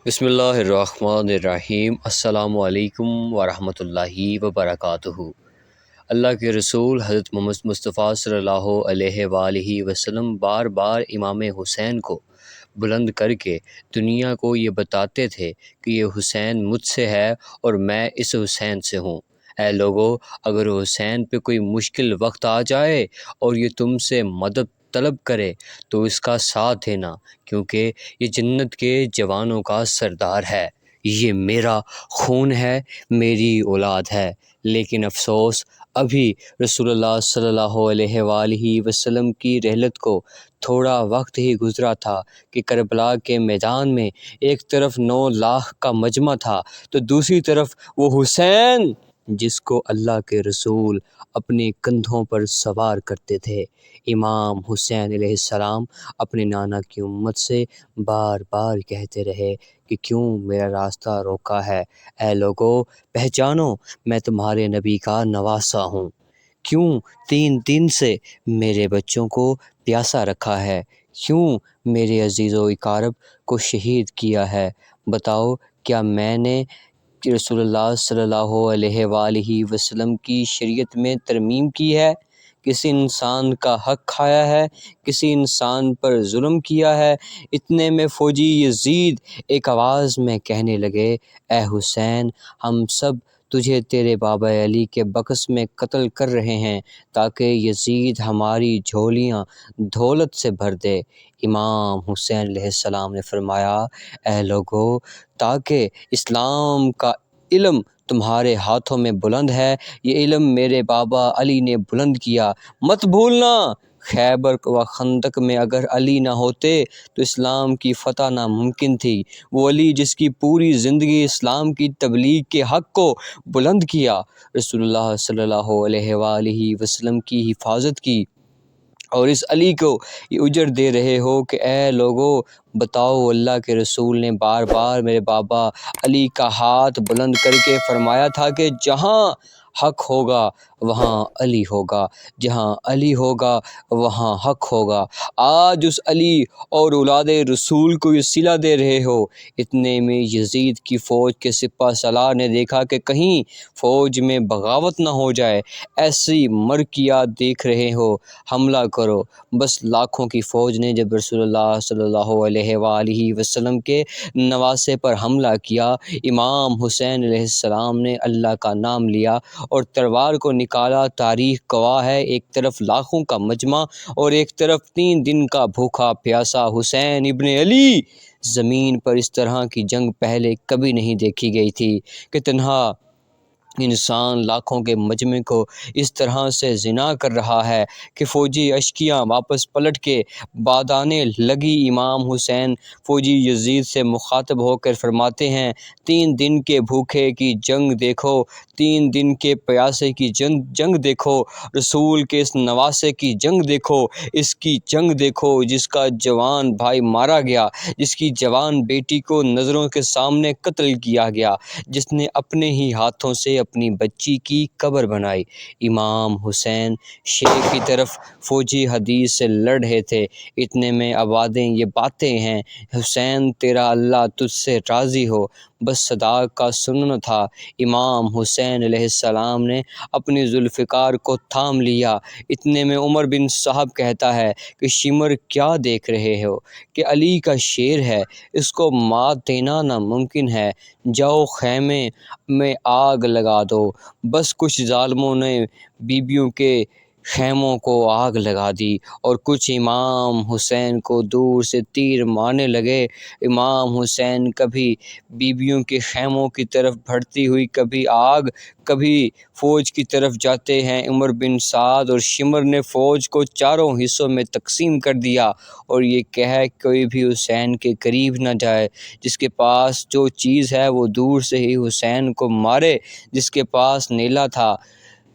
بسم اللہ الرحمن الرحیم۔ السلام علیکم ورحمۃ اللہ وبرکاتہ۔ اللہ کے رسول حضرت محمد مصطفیٰ صلی اللہ علیہ وآلہ وسلم بار بار امام حسین کو بلند کر کے دنیا کو یہ بتاتے تھے کہ یہ حسین مجھ سے ہے اور میں اس حسین سے ہوں۔ اے لوگو، اگر حسین پہ کوئی مشکل وقت آ جائے اور یہ تم سے مدد طلب کرے تو اس کا ساتھ دینا، کیونکہ یہ جنت کے جوانوں کا سردار ہے، یہ میرا خون ہے، میری اولاد ہے۔ لیکن افسوس، ابھی رسول اللہ صلی اللہ علیہ وآلہ وسلم کی رحلت کو تھوڑا وقت ہی گزرا تھا کہ کربلا کے میدان میں ایک طرف 9 لاکھ کا مجمع تھا تو دوسری طرف وہ حسین جس کو اللہ کے رسول اپنے کندھوں پر سوار کرتے تھے۔ امام حسین علیہ السلام اپنے نانا کی امت سے بار بار کہتے رہے کہ کیوں میرا راستہ روکا ہے؟ اے لوگو، پہچانو، میں تمہارے نبی کا نواسا ہوں۔ کیوں 3 دن سے میرے بچوں کو پیاسا رکھا ہے؟ کیوں میرے عزیز و اقارب کو شہید کیا ہے؟ بتاؤ، کیا میں نے رسول اللہ صلی اللہ علیہ وآلہ وسلم کی شریعت میں ترمیم کی ہے؟ کسی انسان کا حق کھایا ہے؟ کسی انسان پر ظلم کیا ہے؟ اتنے میں فوجی یزید ایک آواز میں کہنے لگے، اے حسین، ہم سب تجھے تیرے بابا علی کے بکس میں قتل کر رہے ہیں تاکہ یزید ہماری جھولیاں دولت سے بھر دے۔ امام حسین علیہ السلام نے فرمایا، اے لوگو، تاکہ اسلام کا علم تمہارے ہاتھوں میں بلند ہے، یہ علم میرے بابا علی نے بلند کیا۔ مت بھولنا، خیبر و خندق میں اگر علی نہ ہوتے تو اسلام کی فتح ناممکن تھی۔ وہ علی جس کی پوری زندگی اسلام کی تبلیغ کے حق کو بلند کیا، رسول اللہ صلی اللہ علیہ وآلہ وسلم کی حفاظت کی، اور اس علی کو یہ اجر دے رہے ہو کہ اے لوگو، بتاؤ، اللہ کے رسول نے بار بار میرے بابا علی کا ہاتھ بلند کر کے فرمایا تھا کہ جہاں حق ہوگا وہاں علی ہوگا، جہاں علی ہوگا وہاں حق ہوگا۔ آج اس علی اور اولاد رسول کو یہ صلہ دے رہے ہو۔ اتنے میں یزید کی فوج کے سپہ سالار نے دیکھا کہ کہیں فوج میں بغاوت نہ ہو جائے، ایسی مرکیات دیکھ رہے ہو، حملہ کرو۔ بس لاکھوں کی فوج نے جب رسول اللہ صلی اللہ علیہ وآلہ وسلم کے نواسے پر حملہ کیا، امام حسین علیہ السلام نے اللہ کا نام لیا اور تلوار کو نکالا۔ تاریخ گواہ ہے، ایک طرف لاکھوں کا مجمع اور ایک طرف 3 دن کا بھوکا پیاسا حسین ابن علی۔ زمین پر اس طرح کی جنگ پہلے کبھی نہیں دیکھی گئی تھی کہ تنہا انسان لاکھوں کے مجمع کو اس طرح سے زنا کر رہا ہے کہ فوجی اشکیاں واپس پلٹ کے بادانے لگی۔ امام حسین فوجی یزید سے مخاطب ہو کر فرماتے ہیں، 3 دن کے بھوکے کی جنگ دیکھو، 3 دن کے پیاسے کی جنگ دیکھو، رسول کے اس نواسے کی جنگ دیکھو، اس کی جنگ دیکھو جس کا جوان بھائی مارا گیا، جس کی جوان بیٹی کو نظروں کے سامنے قتل کیا گیا، جس نے اپنے ہی ہاتھوں سے اپنی بچی کی قبر بنائی۔ امام حسین شیر کی طرف فوجی حدیث سے لڑ رہے تھے۔ اتنے میں آوازیں یہ باتیں ہیں، حسین تیرا اللہ تجھ سے راضی ہو، بس صدا کا سننا تھا۔ امام حسین علیہ السلام نے اپنی ذوالفقار کو تھام لیا۔ اتنے میں عمر بن صاحب کہتا ہے کہ شمر کیا دیکھ رہے ہو کہ علی کا شیر ہے، اس کو مات دینا ناممکن ہے، جاؤ خیمے میں آگ لگا دو۔ بس کچھ ظالموں نے بیبیوں کے خیموں کو آگ لگا دی اور کچھ امام حسین کو دور سے تیر مارنے لگے۔ امام حسین کبھی بیبیوں کے خیموں کی طرف بڑھتی ہوئی کبھی آگ کبھی فوج کی طرف جاتے ہیں۔ عمر بن سعد اور شمر نے فوج کو 4 حصوں میں تقسیم کر دیا اور یہ کہا کوئی بھی حسین کے قریب نہ جائے، جس کے پاس جو چیز ہے وہ دور سے ہی حسین کو مارے، جس کے پاس نیلا تھا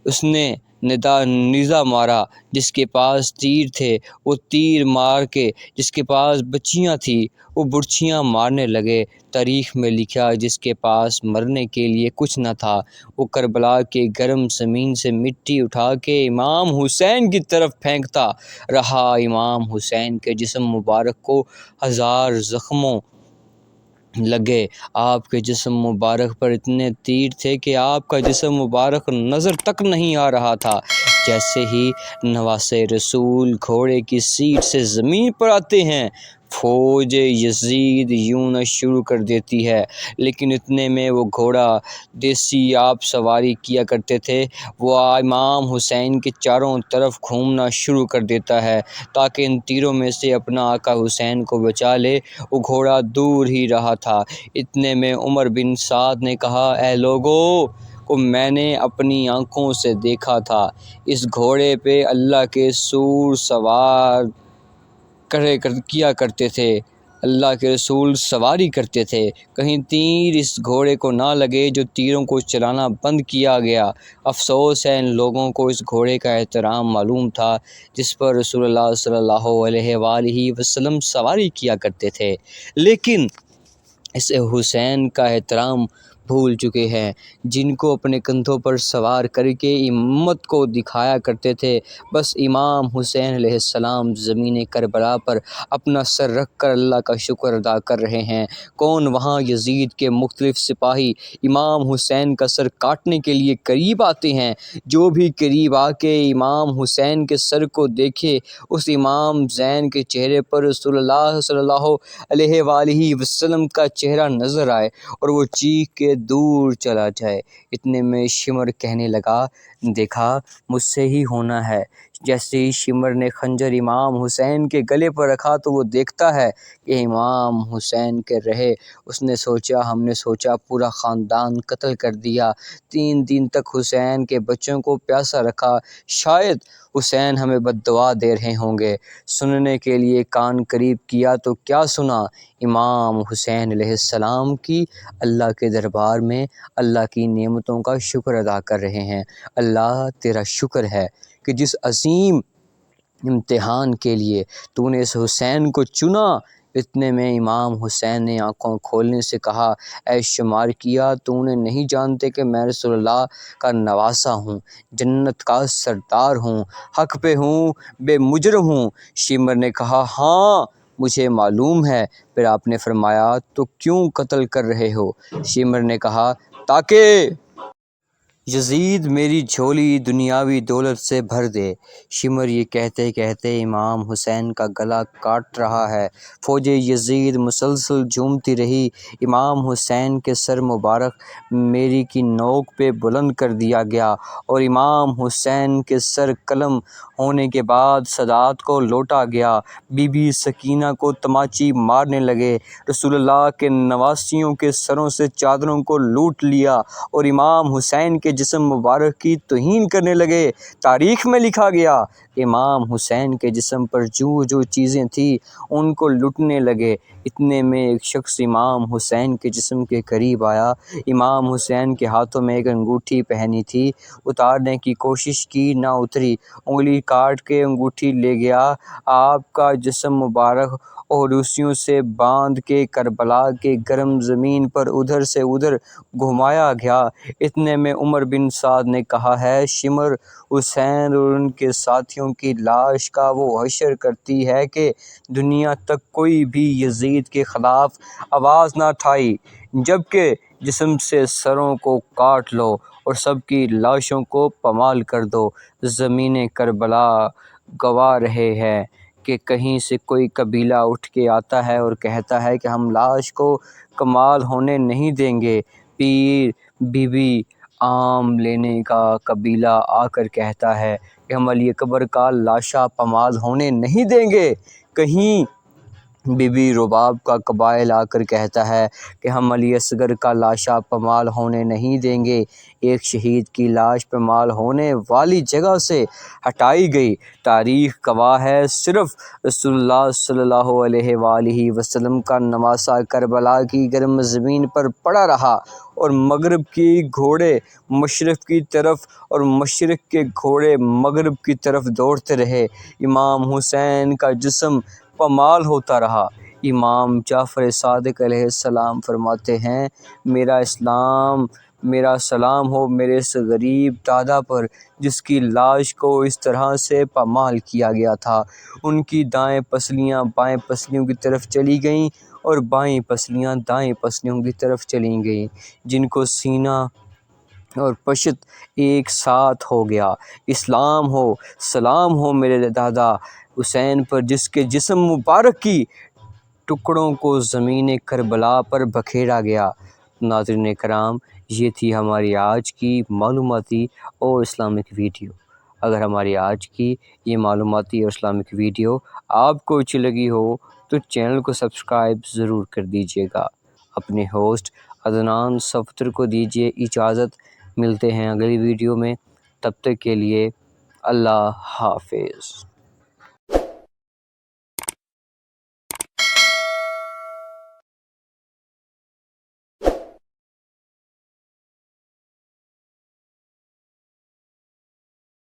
اس نے نیزہ مارا، جس کے پاس تیر تھے وہ تیر مار کے، جس کے پاس بچیاں تھیں وہ برچھیاں مارنے لگے۔ تاریخ میں لکھا جس کے پاس مرنے کے لیے کچھ نہ تھا وہ کربلا کے گرم زمین سے مٹی اٹھا کے امام حسین کی طرف پھینکتا رہا۔ امام حسین کے جسم مبارک کو 1000 زخموں لگے۔ آپ کے جسم مبارک پر اتنے تیر تھے کہ آپ کا جسم مبارک نظر تک نہیں آ رہا تھا۔ جیسے ہی نواسے رسول گھوڑے کی سیٹ سے زمین پر آتے ہیں، فوج یزید یوں نہ شروع کر دیتی ہے، لیکن اتنے میں وہ گھوڑا دیسی آپ سواری کیا کرتے تھے، وہ امام حسین کے چاروں طرف گھومنا شروع کر دیتا ہے تاکہ ان تیروں میں سے اپنا آقا حسین کو بچا لے۔ وہ گھوڑا دور ہی رہا تھا۔ اتنے میں عمر بن سعد نے کہا، اے لوگو کو میں نے اپنی آنکھوں سے دیکھا تھا، اس گھوڑے پہ اللہ کے رسول سوار کیا کرتے تھے، اللہ کے رسول سواری کرتے تھے، کہیں تیر اس گھوڑے کو نہ لگے جو تیروں کو چلانا بند کیا گیا۔ افسوس ہے ان لوگوں کو اس گھوڑے کا احترام معلوم تھا جس پر رسول اللہ صلی اللہ علیہ وآلہ وسلم سواری کیا کرتے تھے، لیکن اس حسین کا احترام بھول چکے ہیں جن کو اپنے کندھوں پر سوار کر کے امت کو دکھایا کرتے تھے۔ بس امام حسین علیہ السلام زمین کربلا پر اپنا سر رکھ کر اللہ کا شکر ادا کر رہے ہیں۔ کون وہاں یزید کے مختلف سپاہی امام حسین کا سر کاٹنے کے لیے قریب آتے ہیں؟ جو بھی قریب آ کے امام حسین کے سر کو دیکھے، اس امام زین کے چہرے پر رسول اللہ صلی اللہ علیہ وآلہ وسلم کا چہرہ نظر آئے اور وہ چیخ کے دور چلا جائے۔ اتنے میں شمر کہنے لگا، دیکھا مجھ سے ہی ہونا ہے۔ جیسے ہی شمر نے خنجر امام حسین کے گلے پر رکھا تو وہ دیکھتا ہے کہ امام حسین کے رہے۔ اس نے سوچا، ہم نے سوچا پورا خاندان قتل کر دیا، 3 دن تک حسین کے بچوں کو پیاسا رکھا، شاید حسین ہمیں بد دعا دے رہے ہوں گے۔ سننے کے لیے کان قریب کیا تو کیا سنا؟ امام حسین علیہ السلام کی اللہ کے دربار میں اللہ کی نعمتوں کا شکر ادا کر رہے ہیں۔ اللہ تیرا شکر ہے کہ جس عظیم امتحان کے لیے تو نے اس حسین کو چنا۔ اتنے میں امام حسین نے آنکھوں کھولنے سے کہا، اے شمار کیا، تو نے نہیں جانتے کہ میں رسول اللہ کا نواسا ہوں، جنت کا سردار ہوں، حق پہ ہوں، بے مجرم ہوں؟ شمر نے کہا، ہاں مجھے معلوم ہے۔ پھر آپ نے فرمایا، تو کیوں قتل کر رہے ہو؟ شمر نے کہا، تاکہ یزید میری جھولی دنیاوی دولت سے بھر دے۔ شمر یہ کہتے کہتے امام حسین کا گلا کاٹ رہا ہے۔ فوج یزید مسلسل جھومتی رہی۔ امام حسین کے سر مبارک میری کی نوک پہ بلند کر دیا گیا اور امام حسین کے سر قلم ہونے کے بعد سادات کو لوٹا گیا۔ بی بی سکینہ کو تماچی مارنے لگے، رسول اللہ کے نواسیوں کے سروں سے چادروں کو لوٹ لیا اور امام حسین کے جسم مبارک کی توہین کرنے لگے۔ تاریخ میں لکھا گیا کہ امام حسین کے جسم پر جو چیزیں تھیں ان کو لوٹنے لگے۔ اتنے میں ایک شخص امام حسین کے جسم کے قریب آیا۔ امام حسین کے ہاتھوں میں ایک انگوٹھی پہنی تھی، اتارنے کی کوشش کی، نہ اتری، انگلی کاٹ کے انگوٹھی لے گیا۔ آپ کا جسم مبارک اوروسیوں سے باندھ کے کربلا کے گرم زمین پر ادھر سے ادھر گھمایا گیا۔ اتنے میں عمر بن سعد نے کہا، ہے شمر، حسین اور ان کے ساتھیوں کی لاش کا وہ حشر کرتی ہے کہ دنیا تک کوئی بھی یزید کے خلاف آواز نہ اٹھائی، جبکہ جسم سے سروں کو کاٹ لو اور سب کی لاشوں کو پامال کر دو۔ زمین کربلا گواہ رہے ہے کہ کہیں سے کوئی قبیلہ اٹھ کے آتا ہے اور کہتا ہے کہ ہم لاش کو کمال ہونے نہیں دیں گے۔ پیر بی بی عام لینے کا قبیلہ آ کر کہتا ہے کہ ہم علی اکبر کا لاشا پامال ہونے نہیں دیں گے۔ کہیں بی بی رباب کا قبائل آ کر کہتا ہے کہ ہم علی اصغر کا لاشا پامال ہونے نہیں دیں گے۔ ایک شہید کی لاش پامال ہونے والی جگہ سے ہٹائی گئی۔ تاریخ گواہ ہے، صرف رسول اللہ صلی اللہ علیہ وآلہ وسلم کا نواسا کربلا کی گرم زمین پر پڑا رہا اور مغرب کے گھوڑے مشرق کی طرف اور مشرق کے گھوڑے مغرب کی طرف دوڑتے رہے۔ امام حسین کا جسم پامال ہوتا رہا۔ امام جعفر صادق علیہ السلام فرماتے ہیں، میرا سلام ہو میرے اس غریب دادا پر جس کی لاش کو اس طرح سے پامال کیا گیا تھا۔ ان کی دائیں پسلیاں بائیں پسلیوں کی طرف چلی گئیں اور بائیں پسلیاں دائیں پسلیوں کی طرف چلی گئیں، جن کو سینہ اور پشت ایک ساتھ ہو گیا۔ اسلام ہو، سلام ہو میرے دادا حسین پر، جس کے جسم مبارک کی ٹکڑوں کو زمین کربلا پر بکھیرا گیا۔ ناظرین کرام، یہ تھی ہماری آج کی معلوماتی اور اسلامک ویڈیو۔ اگر ہماری آج کی یہ معلوماتی اور اسلامک ویڈیو آپ کو اچھی لگی ہو تو چینل کو سبسکرائب ضرور کر دیجیے گا۔ اپنے ہوسٹ عدنان صفدر کو دیجیے اجازت، ملتے ہیں اگلی ویڈیو میں، تب تک کے لیے اللہ حافظ۔